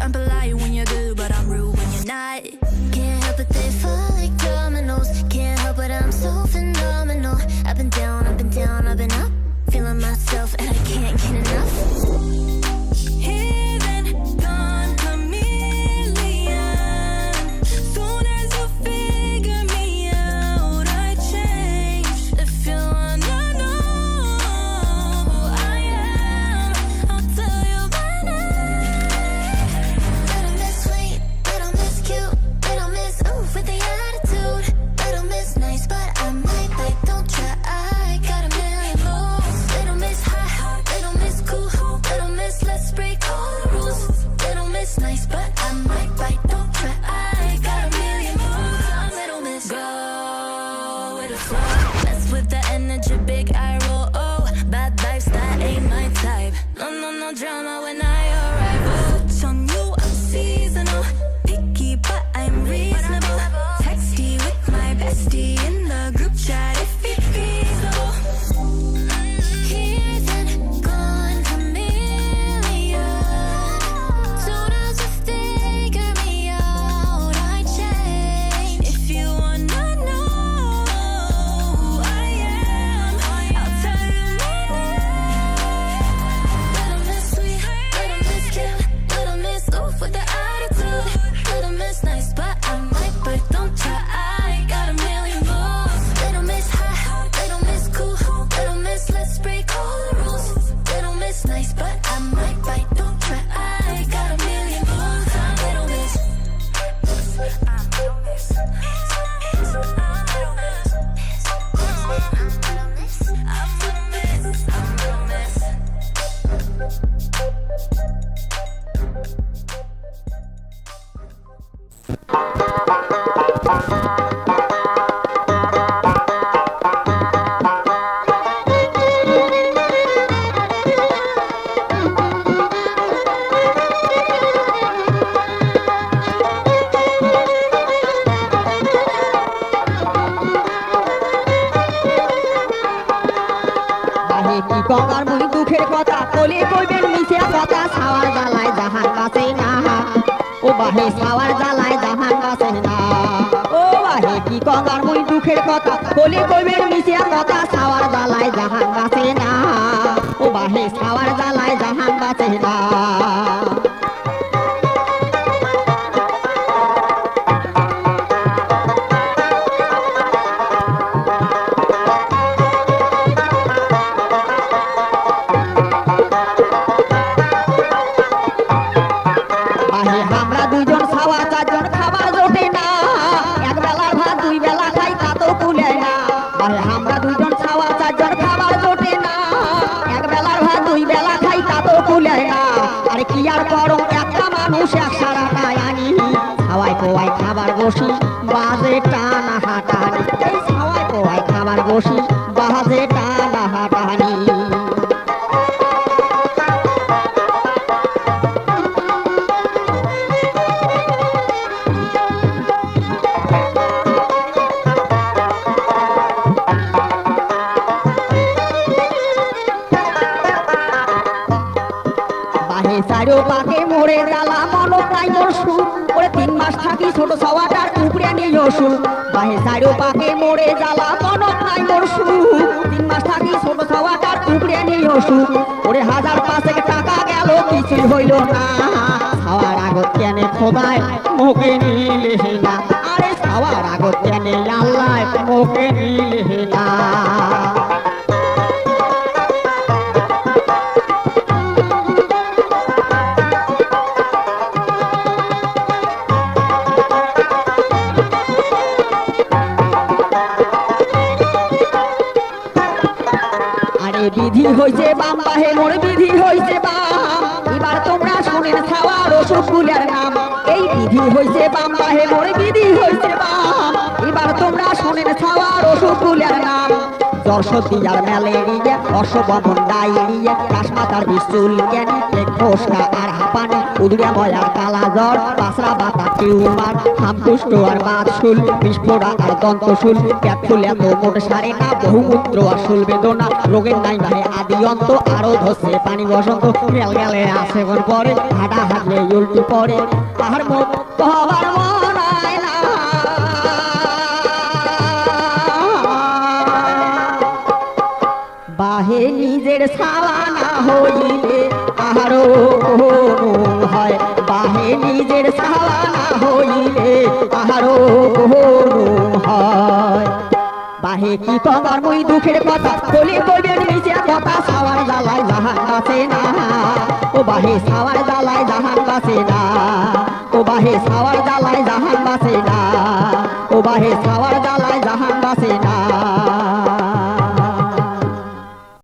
I'm polite when you're good, but I'm rude when you're not. Can't help it, they fall like dominoes. Can't help it, I'm so phenomenal. Up and down, up and down, up and up. Feeling myself and I can't get enough. Here then, gone chameleon. Soon as you figure me out, I change. If you wanna know who I am, I'll tell you my name. Little Miss Sweet, little Miss Cute, little Miss Ooh with the attitude. Little Miss Nice, but I might bite, don't try. I got a million moves. Little Miss Hot, little Miss Cool, little Miss Let's break all the rules. Little Miss Nice, but I might bite, don't try. I got a million moves. I'm Little Miss. Go with the flow. Mess with the energy, big eye roll. Oh, bad vibes, that ain't my type. No, no, no drama when I arrive. Touch on you, I'm seasonal. Picky, but I'm reasonable. Texty with my bestie in the group chat if it's feasible. Here then, gone chameleon. Soon as you figure me out, I change. If you wanna know who I am, I'll tell you my name. Little Miss Sweet, little Miss Cute, little Miss Oof with the attitude. Little Miss Nice, but I might bite, don't try. I got a million moves. Little Miss Hot, little Miss Cool, little Miss Let's break all the rules. Little Miss Nice, but I might bite, don't try. I got a million moves. I'm Little Miss. I'm Little Miss. I'm Little Miss. I'm Little Miss. I'm Little Miss. বাহে কি গঙ্গার মুই দুঃখের কথা কলি কইবেন মিশে কথা ছাওয়ার জ্বালায় জাহান বাঁচে না ও বাহে ছাওয়ার জ্বালায় জাহান বাঁচে না ও বাহে কি গঙ্গার মুই দুঃখের কথা কলি কইবেন মিশে কথা ছাওয়ার জ্বালায় জাহান বাঁচে না ও বাহে ছাওয়ার জ্বালায় জাহান বাঁচে না বাহে আমরা দুজন ছাওয়া চারজন খাবার জোটে না এক বেলার ভাত দুই বেলা খাই তা তো কুলে না বাহে আমরা দুজন ছাওয়া চারজন খাবার জোটে না এক বেলার ভাত দুই বেলা খাই তা তো কুলে না আরে কি আর করো একটা মানুষ এক সারাটায় আনি ছাওয়াই কোয়াই খাবার বসি বাজে টানা হাঁটানি এই ছাওয়াই কোয়াই খাবার বসি বাজে টানা হাঁটানি বাহে চারো পাকে মোড়ে জ্বালা মনো নাই মোর সুর ওরে 3 মাস থাকি ছোট ছাওয়াটার উপরে নিয়ে সুর বাহে চারো পাকে মোড়ে জ্বালা মনো নাই মোর সুর 3 মাস থাকি ছোট ছাওয়াটার উপরে নিয়ে সুর ওরে 1000 টাকা গেল কিছুই হইল না ছাওয়ার আগত কেনে খোদায় মুখে নিলে না আরে ছাওয়ার আগত কেনে আল্লাহ মুখে নিলে না বিধি হইছে বাম বাহে মোর বিধি হইছে বাম এবার তোমরা শুনেন ছাওয়ার অসুখগুলোর নাম এই বিধি হইছে বাম বাহে মোর বিধি হইছে বাম এবার তোমরা শুনেন ছাওয়ার অসুখগুলোর নাম জ্বর সর্দি আর ম্যালেরিয়া অশ্ববমন ডায়রিয়া কাশমাতার বিশুল জ্ঞানী ফোসকা আর হাঁপানি উদুরিয়া ময়ার কালা জ্বর পাসরা বাতা টিউমার হামকুষ্ঠ আর বাতশুল বিস্ফোরা আর দন্তশুল পেট ফুল এত মোট সারে না বহুমূত্র আর শুল বেদনা রোগের নাই ভাই আদি অন্ত আরো ধসে পানি বসন্ত গেল গেলে আসে পরে হাঁটা হাঁটলে উল্টি পরে তাহার মুক্ত হবার মন হয় না বাহে নিজের সাবানা হইলে আরো হয় বাহে নিজের সাবানা হইলে আরো হয় বাহে কি তোমার মুই দুঃখের কথা বলি কইবেন নিচে কথা সাওয়ার জ্বালায় জাহান বাসে না ও বাহে সাওয়ার জ্বালায় জাহান বাসে না ও বাহে সাওয়ার জ্বালায় জাহান বাসে না ও বাহে সাওয়ার জ্বালায় জাহান বাসে না